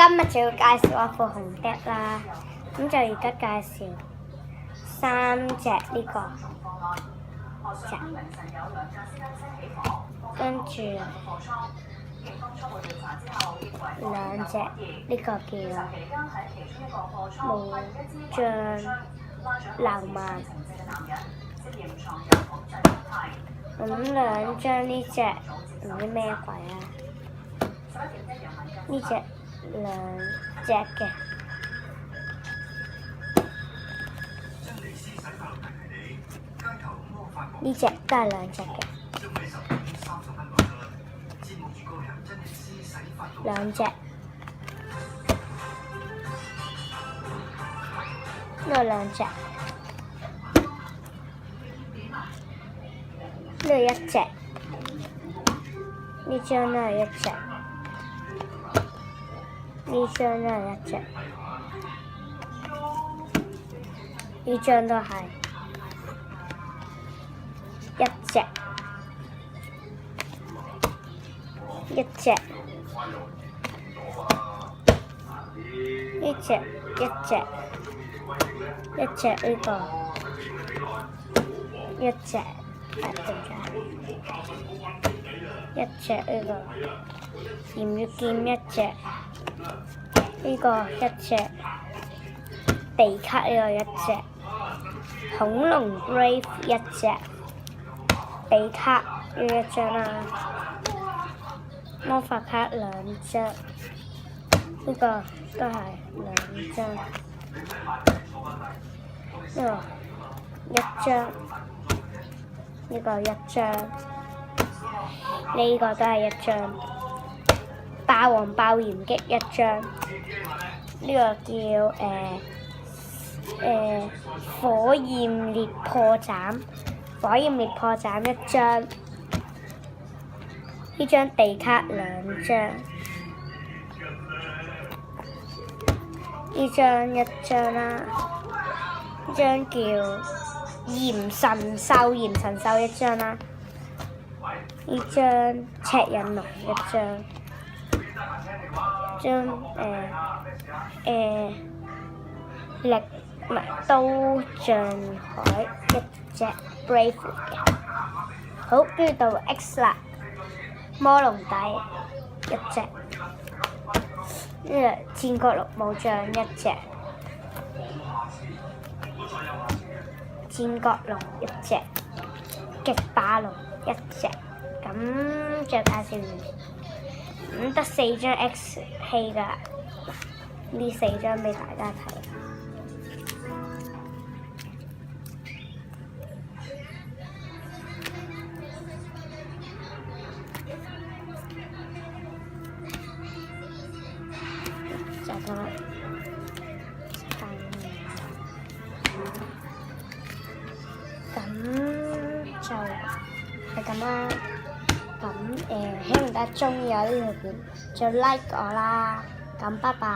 今日就要介紹我副紅笛啦，咁就而家介紹3隻呢個隻，跟住2隻呢個叫無障流漫，咁2張呢隻唔知咩鬼啊？呢隻2隻嘅，呢隻都係2隻嘅，2隻，呢個2隻，呢個1隻，呢張都係1隻。呢張都係1隻，呢張都係1隻，1隻，呢隻1隻，1隻呢個1隻，1隻呢個鹽月劍1隻。呢個1隻，地卡呢個1隻，恐龍 Brave 1隻，地卡呢1張啦，魔法卡2張，呢個都係2張，呢個1張，呢個1張，呢個都係1張。霸王爆炎擊1張，呢個叫火焰烈破斬，火焰烈破斬1張，呢張地卡2張，呢張1張啦，呢張叫炎神獸1張啦，呢張赤刃龍1張。張力唔係刀象海1隻 Brave 嘅，好，跟住到 X 啦，魔龍底1隻，呢個戰國綠帽象1隻，戰國龍1隻，極霸龍1隻，咁就介紹完。咁得4張 X 戲㗎，呢4張俾大家睇。就咁啦，咁就係咁啦。咁希望大家中意我呢條片，就 like 我啦，咁拜拜。